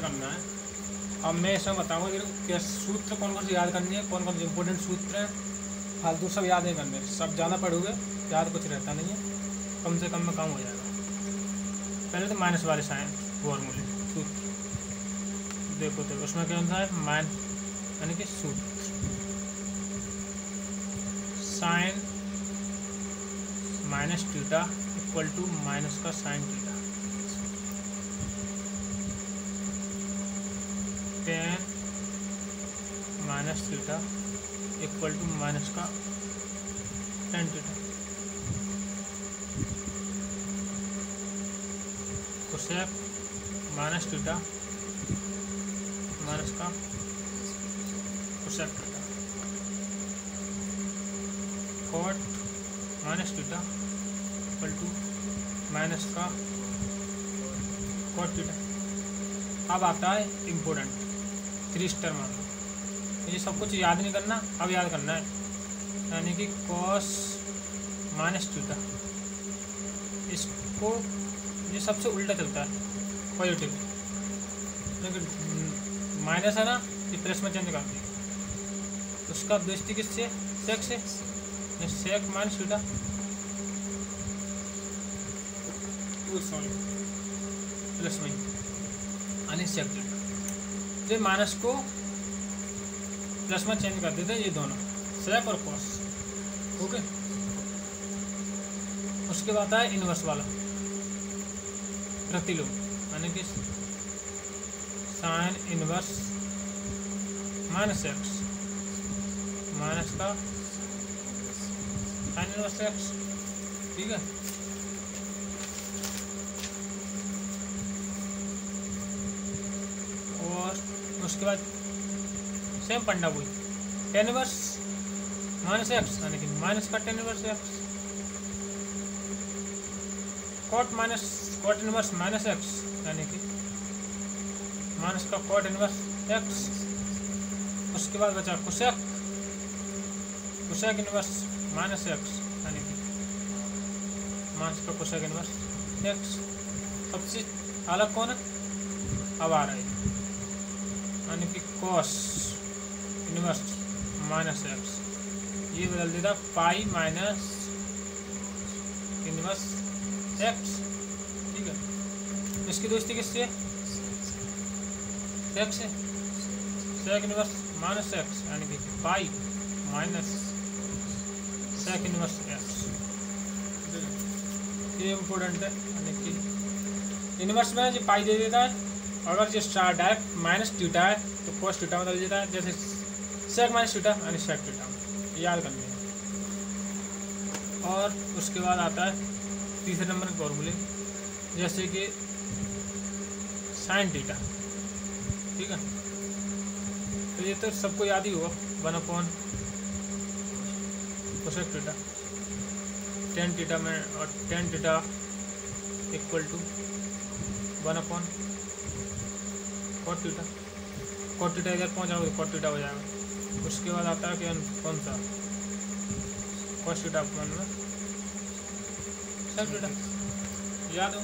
करना है। अब मैं इसमें बताऊँगा कि सूत्र कौन कौन से याद करनी है, कौन कौन से इंपॉर्टेंट सूत्र हैं। फालतू सब याद नहीं करने, सब ज़्यादा पढ़ोगे याद कुछ रहता नहीं है, कम से कम में काम हो जाएगा। पहले तो माइनस वाले साइन फॉर्मूले सूत्र देखो, तो उसमें क्या होता है मान यानी कि सूत्र sine minus theta equal to minus का sine theta, tan minus theta equal to minus का tan theta, cosec minus theta minus का cosec theta, cot minus theta equal to minus का कॉट थीटा। अब आता है इम्पोर्टेंट 3 स्टार मान लो। ये सब कुछ याद नहीं करना, अब याद करना है, यानी कि कॉस माइनस थीटा, इसको ये सबसे उल्टा चलता है पॉजिटिव, लेकिन माइनस है ना ये प्लस में चेंज कर दिया, उसका दोस्ती किससे सेक से, सेक माइनस थीटा प्लस में यानी सेक थीटा। तो माइनस को प्लस में चेंज कर देते हैं ये दोनों सेक और कॉस। ओके, उसके बाद है इनवर्स वाला प्रतिलोम, यानी कि sine inverse minus x minus का साइन इनवर्स एक्स। ठीक है, और उसके बाद सेम पंडा हुई टेन इनवर्स माइनस एक्स यानी कि माइनस का tan inverse x, cot inverse minus x यानी कि माइनस का कॉट इनवर्स एक्स। उसके बाद बचा कोसेक इनवर्स माइनस एक्स यानी कि माइनस का कोसेक इनवर्स एक्स। सबसे अलग कौन है अब आ रहा है, यानी कि कॉस इनवर्स माइनस एक्स, ये बदल देता पाई माइनस इनवर्स एक्स। ठीक है, इसकी दोस्ती किससे एक्स से, सेक इनवर्स माइनस एक्स यानी कि pi minus sec inverse x. ये इम्पोर्टेंट है, यानी कि इनवर्स में जो पाई दे देता है, अगर जो डायरेक्ट माइनस थीटा है तो कोस थीटा में बदल देता है, जैसे सेक माइनस थीटा यानी सेक थीटा में, याद करनी है। और उसके बाद आता है तीसरे नंबर के फॉर्मूले, जैसे कि साइन थीटा। ठीक है, तो ये तो सबको याद ही होगा, 1/, कोसेक थीटा टेन थीटा में, और tan theta equal to 1/, cot theta. Cot theta इधर पहुँच जाओगे तो कॉट थीटा हो जाएगा। उसके बाद आता है कि कौन सा कॉस थीटा अपॉन में सेक थीटा, याद हो।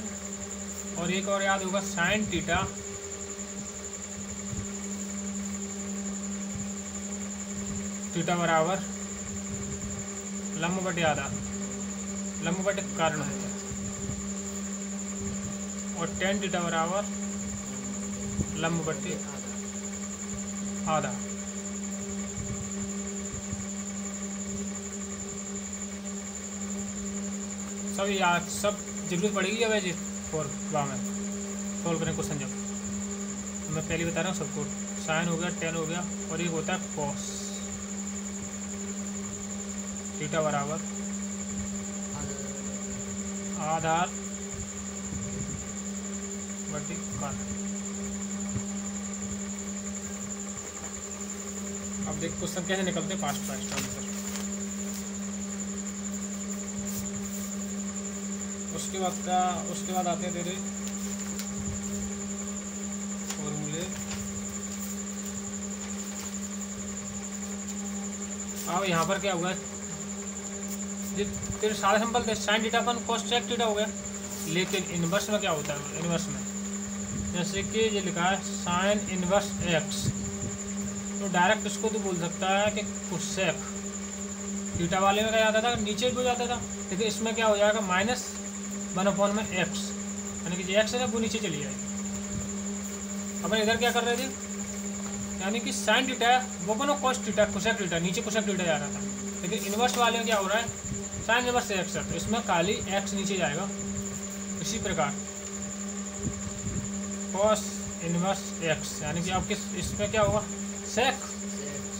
और एक और याद होगा साइन थीटा थीटा बराबर लंब बटे आधा, लंब बटे कारण होता है, और टेन थीटा बराबर लंब बटे आधा। सब याद, सब जरूरत पड़ेगी अब ऐसे फॉर्मूला में सोल्व करें क्वेश्चन। जब मैं पहले बता रहा हूँ सबको, साइन हो गया, टेन हो गया, और एक होता है कॉस थीटा बराबर आधार बटे कारण। अब देख क्वेश्चन कैसे निकलते हैं फास्ट आंसर। उसके बाद आते हैं तेरे फॉर्मूले। अब यहाँ पर क्या हुआ, तेरे सारे सिंपल थे, साइन थीटा अपन कोस सेक थीटा हो गया, लेकिन इनवर्स में क्या होता है, इनवर्स में जैसे कि ये लिखा है साइन इनवर्स एक्स, तो डायरेक्ट इसको तो बोल सकता है कि कोसेक। थीटा वाले में क्या आता था, नीचे भी हो जाता था, लेकिन इसमें क्या हो जाएगा माइनस 1/में एक्स, यानी कि जो एक्स है ना वो नीचे चली जाएगी। अपन इधर क्या कर रहे थे, यानी कि साइन थीटा वो बनो कॉस थीटा कोसेक थीटा, नीचे कोसेक थीटा जा रहा था, लेकिन इनवर्स वाले में क्या हो रहा है साइन इनवर्स एक्स है, तो इसमें खाली एक्स नीचे जाएगा। इसी प्रकार कॉस इनवर्स एक्स, यानी कि आपके इसमें क्या होगा सेक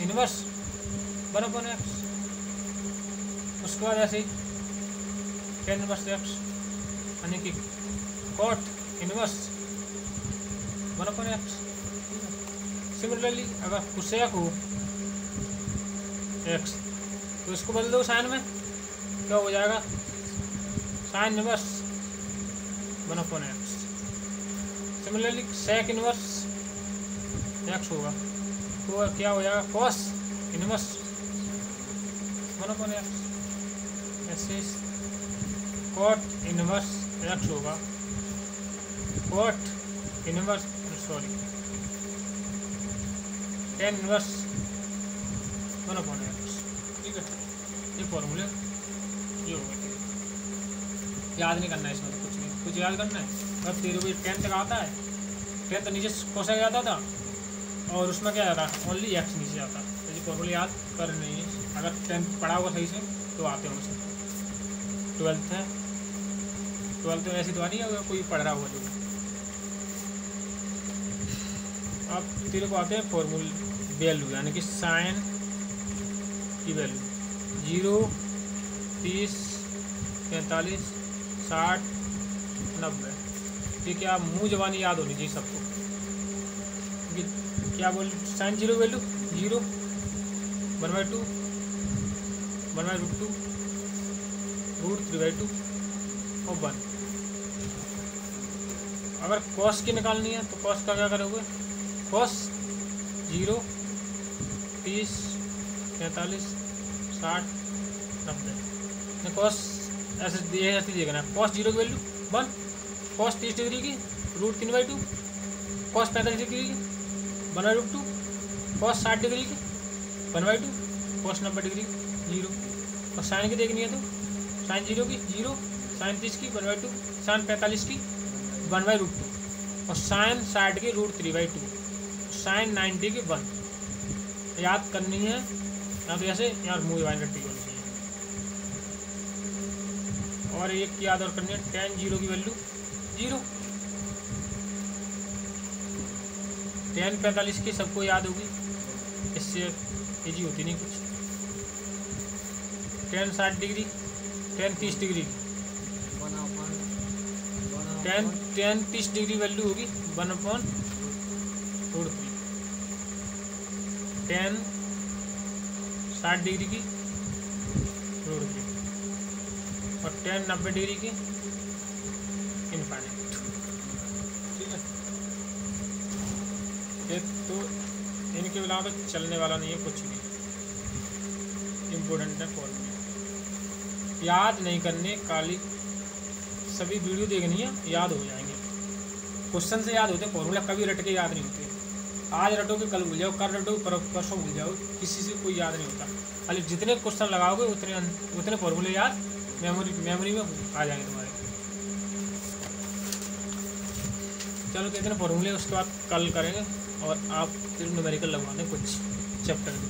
इनवर्स 1/x। उसके बाद ऐसे ही टेन इनवर्स एक्स, यानी कि कॉट इनवर्स 1/x। सिमिलरली अगर कोसेक हो एक्स तो इसको बदल दो साइन में, क्या हो जाएगा sine inverse 1/x। Similarly sec inverse x होगा तो क्या हो जाएगा कॉस इनवर्स 1/x। ऐसे कॉट इनवर्स एक्स होगा, cot inverse tan inverse 1/x। ठीक है, ये फॉर्मूले ये होगा। याद नहीं करना है इसमें, तो कुछ नहीं, कुछ याद करना है बस। तेरे को 10 तक आता है, 10 तो नीचे कोसेक जाता था और उसमें क्या जाता है ओनली एक्स नीचे जाता है। तो ये फॉर्मूले याद कर नहीं है, अगर 10 पढ़ा होगा सही से तो आते होंगे सब। 12th है, 12th में ऐसी तो नहीं होगा कोई पढ़ रहा होगा जो। अब तेरे को आते हैं फॉर्मूले वैल्यू, यानी कि साइन की वैल्यू 0, 30, 45, 60, 90। ठीक है, आप मुँह जबानी याद होनी चाहिए सबको। क्या बोल साइन 0 वैल्यू 0, 1/2, 1/√2, √3/2 और 1। अगर कॉस की निकालनी है तो कॉस का क्या करोगे, कॉस 0, 30, 45, 60, 90। कॉस ऐसे देखना है, कॉस 0 की वैल्यू 1, कॉस 30 डिग्री की √3/2, कॉस 45 डिग्री की 1/2, कॉस 60 डिग्री की 1/2, कॉस 90 डिग्री 0। और साइन की देखनी है तो साइन 0 की 0, साइन 30 की 1/2, साइन 45 की 1/√2 और साइन 60 की √3/2, साइन 90 की 1। याद करनी है, या तो ऐसे यार मुँह वाइन रट्टी होनी चाहिए। और एक याद और करनी है, tan 0 की वैल्यू 0, tan 45 की सबको याद होगी, इससे इजी होती नहीं कुछ। tan 60 degree, tan 30 degree, tan 30 degree value होगी 1/√3, tan 60 डिग्री की √3 और tan 90 डिग्री की इनफाइनाइट। ठीक है, ये तो इनके अलावा चलने वाला नहीं है कुछ भी। इम्पोर्टेंट है फॉर्मूले, याद नहीं करने काली, सभी वीडियो देखनी है, याद हो जाएंगे। क्वेश्चन से याद होते, फॉर्मूला कभी रट के याद नहीं होते। आज रटोगे कल भूल जाओ, कल रटोगे परसों भूल जाओ, किसी से कोई याद नहीं होता। खाली जितने क्वेश्चन लगाओगे उतने फॉर्मूले याद मेमोरी में आ जाएंगे तुम्हारे। चलो, तो इतने फॉर्मूले उसके बाद कल करेंगे और आप फिर न्यूमेरिकल लगवा दें कुछ चैप्टर में।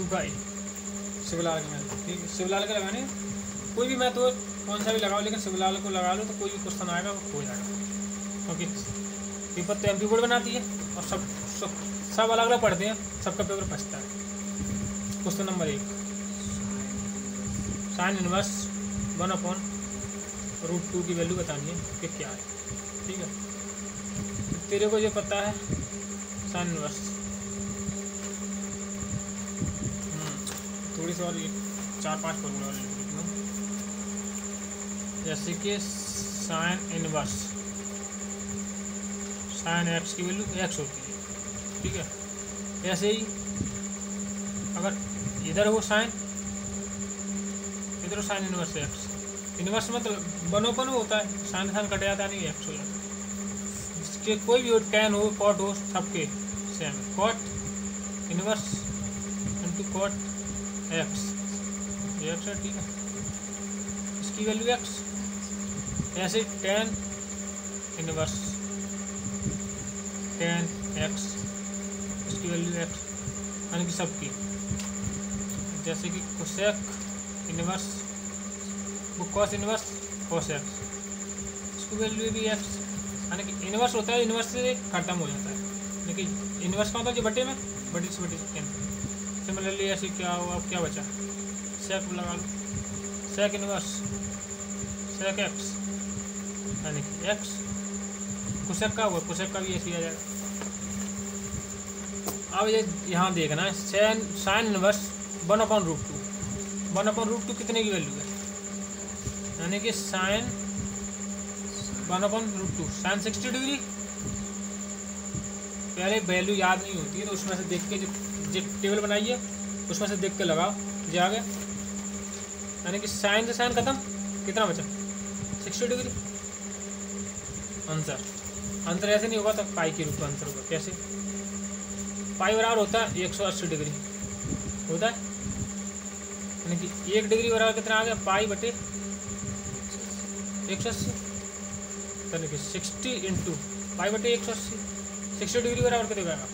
भाई शिवलाल के मैथ, ठीक है, शिवलाल के लगाने कोई भी मैथ हो, कौन सा भी लगाओ, लेकिन शिवलाल को लगा लो तो कोई भी क्वेश्चन आएगा वो हो जाएगा। क्योंकि पेपर तो एमपी बोर्ड बनाती है और सब अलग अलग पढ़ते हैं, सबका पेपर फंसता है। क्वेश्चन नंबर 1, साइन इनवर्स 1/√2 की वैल्यू बतानी है कि क्या है। ठीक है, तेरे को ये पता है साइन इनवर्स थोड़ी सी और 4-5 फॉर्मूला और लिख लूँ। जैसे कि साइन इनवर्स, साइन एक्स की वैल्यू एक्स होती है, ठीक है। ऐसे ही अगर इधर हो साइन, इधर साइन इनवर्स एक्स, इनवर्स मतलब बनोपन होता है, साइन साइन कट जाता है, नहीं एक्स हो जाता है। इसके कोई भी हो, टेन हो, कॉट हो, सबके same, cot inverse into cot x, ये एक्स है, ठीक है, इसकी वैल्यू एक्स। ऐसे टेन इनवर्स टेन एक्स, इसकी वैल्यू एक्स, यानी कि सबकी। जैसे कि कोसेक इनवर्स, वो कॉस इनवर्स कॉस एक्स, इसकी वैल्यू भी एक्स, यानी कि इनवर्स होता है, इनवर्स से खत्म हो जाता है, लेकिन इनवर्स का होता है जो बटे में, बटे से कैंसिल। सिमिलरली ऐसे क्या हुआ, अब क्या बचा, सेक लगा लो, सेक इनवर्स सेक एक्स, यानी कि एक्स। कोसेक का हुआ, कोसेक का भी ऐसे ही आ जाएगा। अब ये यहाँ देखना है, साइन इनवर्स 1/√2, 1/√2 कितने की वैल्यू है, यानी कि साइन 1/√2, साइन 60 डिग्री। पहले वैल्यू याद नहीं होती है तो उसमें से देख के जो टेबल बनाइए उसमें से देख के लगाओ, जो आ गया, यानी कि साइन से साइन खत्म, कितना बचा 60 डिग्री। आंसर ऐसे नहीं होगा तो पाई के रूप में आंसर होगा। कैसे, पाई बराबर होता है 180 डिग्री होता है, यानी कि 1 डिग्री बराबर कितना आ गया, पाई बटे 180, यानी कि 60 इंटू पाई बटे 180, 60 डिग्री बराबर कितने आएगा,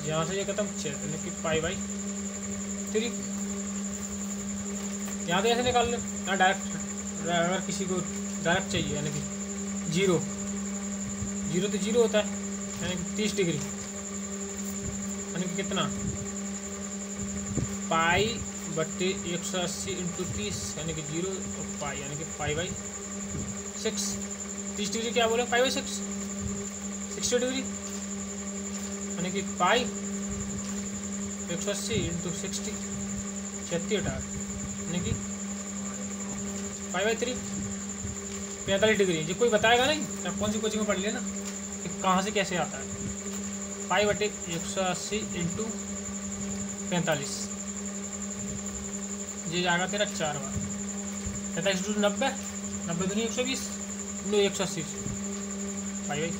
यहाँ से ये खत्म 6, यानी कि पाई बाई 3। यहाँ तो ऐसे निकाल लो, यहाँ डायरेक्ट, अगर किसी को डायरेक्ट चाहिए यानी कि जीरो तो जीरो होता है, यानी कि 30 डिग्री, यानी कि कितना, पाई बट्टे 180 इंटू 30, यानी कि 0 और पाई, यानी कि पाई बाई 6। 30 डिग्री क्या बोले, पाई बाई 6, 60 डिग्री, यानी कि पाई 180 इंटू 60, 36 यानी कि पाई बाई 3, 45 डिग्री। ये कोई बताएगा नहीं, आप कौन सी कोचिंग में पढ़ लेना कि कहाँ से कैसे आता है। पाई बटे 180 इंटू 45, ये जाएगा तेरा 4 बार, 45 इंटू 90, 90 दूनी 120 इंटू 180, पाई बाई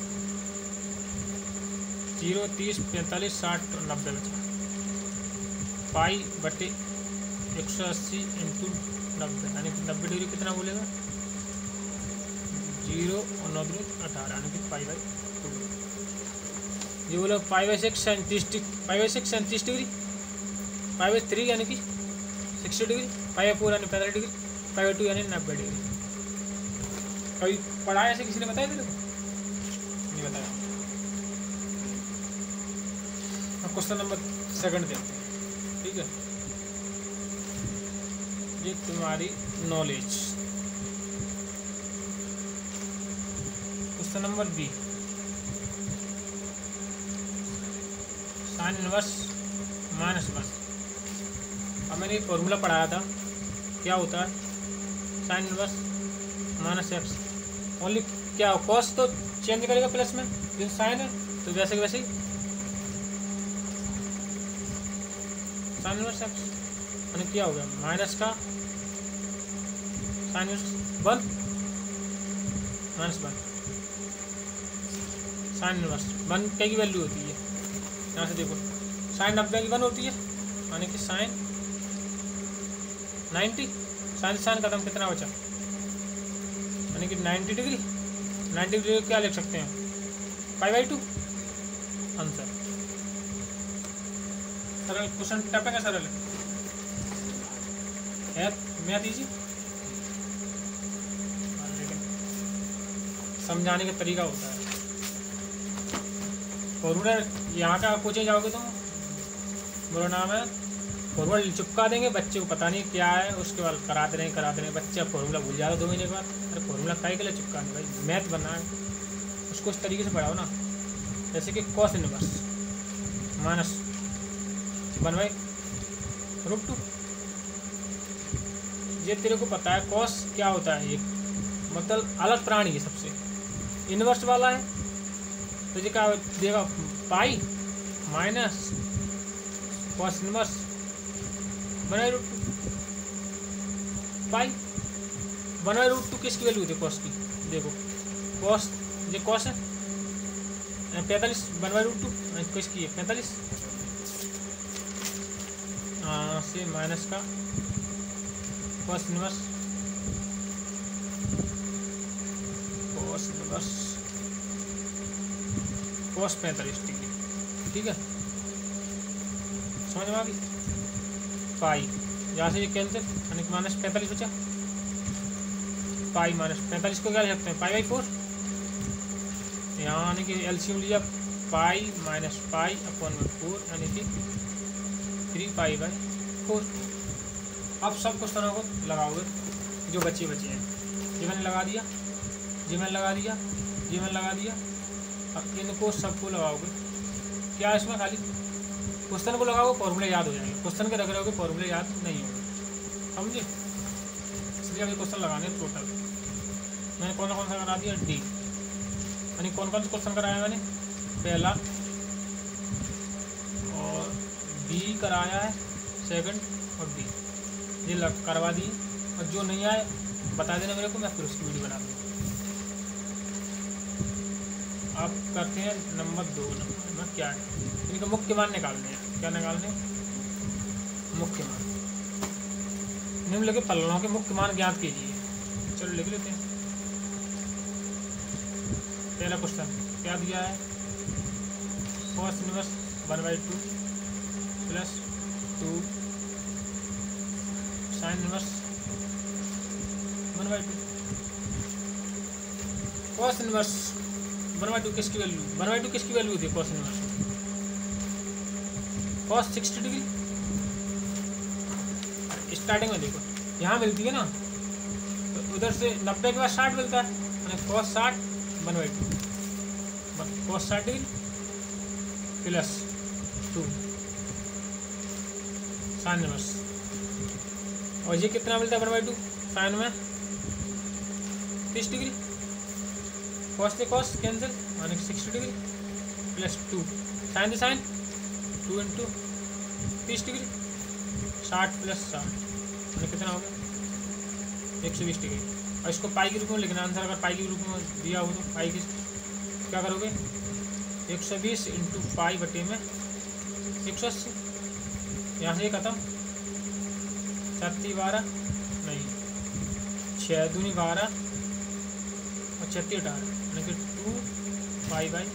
0, 30, 45, 60 और 90 बचा। पाई बटे 180 इंटू 90, यानी कि 90 डिग्री कितना बोलेगा, 0 और 9 दूनी 18, यानी कि पाई बाई 2। ये बोला pi by 6 37, pi by 6 37 degree, pi by 3 यानी कि 60 डिग्री, पाई बाई 4 यानी 45 डिग्री, पाई बाई 2 यानी 90 डिग्री। कभी पढ़ाया ऐसे किसी ने बताया तेरे को, नहीं बताया। क्वेश्चन नंबर 2 देखते हैं, ठीक है। ये तुम्हारी knowledge. Question number B, sine inverse -1। अब मैंने एक फॉर्मूला पढ़ाया था, क्या होता है साइन इनवर्स -x, ओनली क्या कॉस तो चेंज करेगा प्लस में, जो साइन है तो वैसे के वैसे ही साइन इनवर्स x, यानी क्या हो गया माइनस का साइन इनवर्स 1 -1, साइन इनवर्स 1 की वैल्यू होती है, यहाँ से देखो साइन 90 की 1 होती है, यानी कि साइन 90, साइन खत्म, कितना बचा, यानी कि 90 डिग्री। 90 डिग्री क्या लिख सकते हैं, पाई बाई 2 आंसर। सरल क्वेश्चन टैपिंग है, सरल है, मैथ इजी, लेकिन समझाने का तरीका होता है। फॉर्मूला यहाँ का पूछे जाओगे तो मेरा नाम है, फॉर्मूला चिपका देंगे, बच्चे को पता नहीं क्या है, उसके बाद कराते रहें, बच्चे फॉर्मूला भूल जाएगा 2 महीने के बाद। अरे फॉर्मूला काहे के लिए चिपकाने भाई, मैथ बनना है, उसको इस तरीके से पढ़ाओ ना। जैसे कि कॉस इनवर्स -1/√2 √2। ये तेरे को पता है कॉस क्या होता है, एक मतलब अलग प्राणी है सबसे, इनवर्स वाला है। तो ये क्या देगा, पाई माइनस कॉस इनवर्स बनाए √2 पाई। बनाए √2 किसकी वैल्यू होती है, कॉस की। देखो कॉस, ये कॉस है 45, बनवाई √2 किसकी है 45 से माइनस का कॉस इनवर्स कॉस 45 डिग्री, ठीक है, समझ में आ गई। पाई यहाँ से ये कैंसिल, यानी कि -45 बचा, पाई -45 को क्या लिख सकते हैं, π/4। यहाँ यानी कि एलसीएम लिया, पाई माइनस पाई अपॉन 4 यानी कि 3π/4। अब सब क्वेश्चनों को लगाओगे जो बचे हैं। ये मैंने लगा दिया, ये मैंने लगा दिया, ये मैंने लगा दिया। अब इनको सबको लगाओगे, क्या इसमें खाली क्वेश्चन को लगाओगे, फॉर्मूले याद हो जाएंगे। क्वेश्चन के रख रहे हो फॉर्मूले याद नहीं होंगे, समझे। इसलिए अभी क्वेश्चन लगाने टोटल मैंने कौन सा करा दिया, डी, यानी कौन सा क्वेश्चन कराया मैंने, पहला और बी कराया है, सेकंड और डी, ये करवा दी। और जो नहीं आए बता देना मेरे को, मैं फिर उसकी वीडियो बना दूँगा। आप करते हैं नंबर 2 नंबर क्या है, इनका मुख्य मान निकालने हैं। क्या निकालने, मुख्य मान। निम्नलिखित फलनों के मुख्य मान ज्ञात कीजिए। चलो लिख लेते हैं। पहला क्वेश्चन क्या दिया है, cos inverse 1/2 plus 2 sine inverse 1/2। Cos inverse 1/2 किसकी वैल्यू, 1/2 किसकी वैल्यू होती है cos inverse, cos 60 degree. Starting में देखो यहाँ मिलती है ना, तो उधर से 90 के बाद 60 मिलता है, यानी cos 60 1/2 cos 60 degree plus 2 sine inverse. और ये कितना मिलता है 1/2, साइन में 30 डिग्री, कॉस से कॉस कैंसिल यानी 60 डिग्री प्लस 2 साइन से साइन 2 × 30 डिग्री 60 प्लस 60 यानी कितना हो गया 120 डिग्री। और इसको पाई के रूप में लिखना आंसर, अगर पाई के रूप में दिया हो तो पाई की क्या करोगे, 120 × पाई बटे में 180। यहाँ से खत्म, 7×12 नहीं 6×2 12 और 36 18 यानी कि 2π/।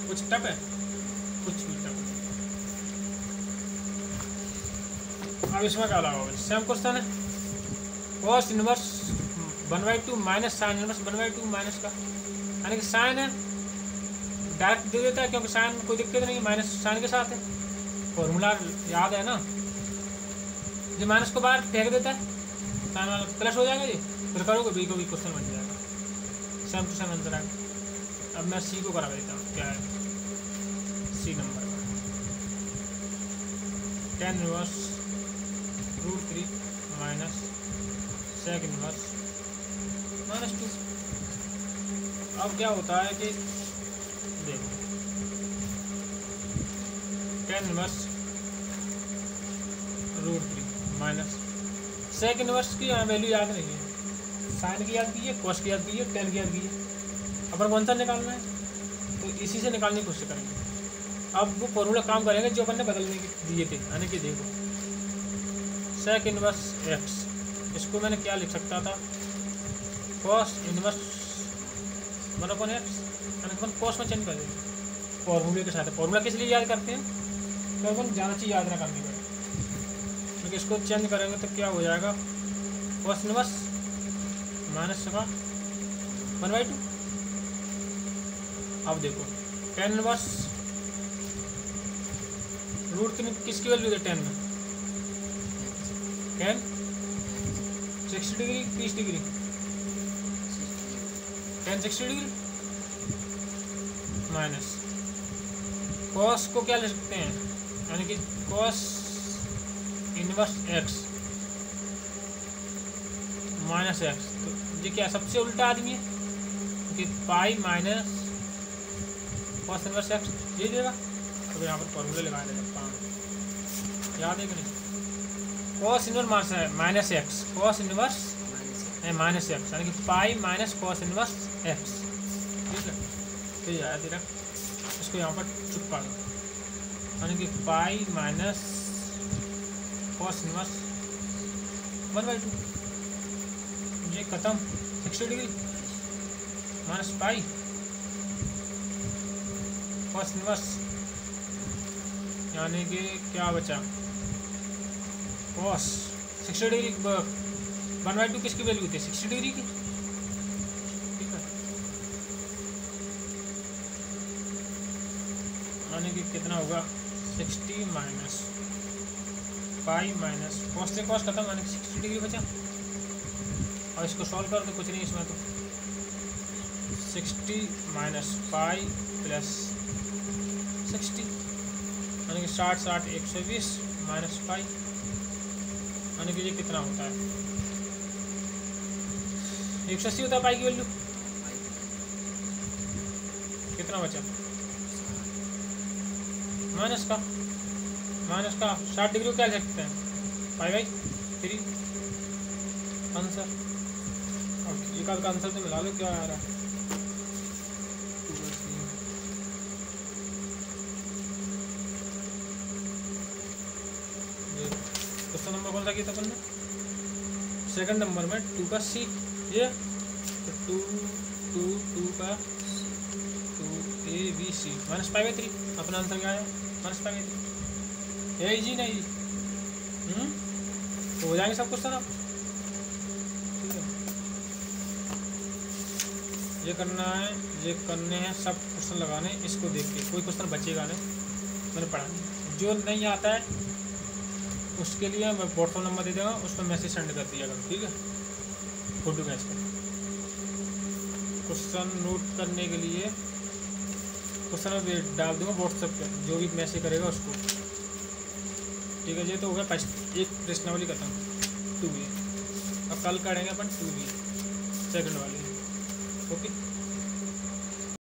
कुछ टप है, कुछ भी टप है। अब इसमें क्या लगाओगे, सेम क्वेश्चन है, cos inverse 1/2 minus sine inverse 1/2 minus का, यानी कि साइन है डायरेक्ट दे देता है, क्योंकि साइन कोई दिक्कत नहीं, माइनस साइन के साथ है, फॉर्मूला याद है ना। जो माइनस को बाहर फेंक देता है, साइन वाला प्लस हो जाएगा, ये फिर करोगे बी को भी क्वेश्चन बन जाएगा, सेम टू सेम आंसर आएगा। अब मैं सी को करा देता हूँ, क्या है सी नंबर का, tan inverse √3 minus sec inverse -2। अब क्या होता है कि देखो tan inverse √3 minus sec inverse की वैल्यू याद नहीं है, साइन की याद कीजिए, कॉस की याद कीजिए, tan की याद कीजिए। अपन कौन सा निकालना है, तो इसी से निकालने की कोशिश करेंगे। अब वो फॉर्मूला काम करेंगे जो अपन ने बदलने के दिए थे, यानी कि देखो सेक इनवर्स x, इसको मैंने क्या लिख सकता था, कॉस इनवर्स 1/x, यानी अपन कॉस में चेंज कर देंगे फॉर्मूले के साथ। फॉर्मूला किस लिए याद करते हैं, तो अपन ज़्यादा चीज़ याद ना करनी पड़े, क्योंकि इसको चेंज करेंगे तो क्या हो जाएगा, कॉस इनवर्स माइनस का 1/2। अब देखो tan इनवर्स √3 किसकी वैल्यू है, tan में tan 60 degree 30 degree, tan 60 degree minus cos को क्या ले सकते हैं, यानी कि cos inverse x minus x, तो ये क्या सबसे उल्टा आदमी है कि pi minus cos inverse x ये देगा। तो यहाँ पर फॉर्मूले लगा देगा, याद है कि नहीं, cos inverse minus x, cos inverse minus x यानी कि pi minus cos inverse x, ठीक है। तो ये आया तेरा, इसको यहाँ पर चुपका दो, यानी कि पाई माइनस कॉस इनवर्स 1/2, ये खत्म 60 degree minus pi cos inverse, यानी कि क्या बचा, कॉस 60 डिग्री 1/2 किसकी वैल्यू थी, 60 डिग्री की, ठीक है। यानी कि कितना होगा 60 माइनस पाई माइनस कॉस से कॉस खत्म, यानी कि 60 डिग्री बचा। और इसको सॉल्व कर दो, कुछ नहीं इसमें, तो 60 माइनस पाई प्लस 60 यानी कि 60 60 120 माइनस पाई, यानी कि ये कितना होता है 180 होता है पाई की वैल्यू। कितना बचा माइनस का 60 डिग्री को क्या लिख सकते हैं पाई बाई 3 आंसर। अब एक आध का आंसर तो मिला लो क्या आ रहा है। क्वेश्चन नंबर कौन सा किया था अपन ने, सेकंड नंबर में 2 का सी, ये तो 2 का 2ABC माइनस पाई बाई 3, अपना आंसर क्या है माइनस पाई बाई 3, यही जी नहीं तो हो जाएंगे सब क्वेश्चन अब, ठीक है। ये करना है, ये करने हैं सब क्वेश्चन लगाने, इसको देख के कोई क्वेश्चन बचेगा नहीं, मैंने पढ़ा नहीं। जो नहीं आता है उसके लिए मैं व्हाट्सएप नंबर दे दूँगा, उस पर मैसेज सेंड कर दिया करो, ठीक है, फोटो मैच पर। क्वेश्चन नोट करने के लिए क्वेश्चन डाल दूँगा व्हाट्सएप पे, जो भी मैसेज करेगा उसको, ठीक है। ये तो हो गया फर्स्ट, एक प्रश्नावली खत्म 2B, अब कल करेंगे अपन 2B सेकंड वाली, ओके।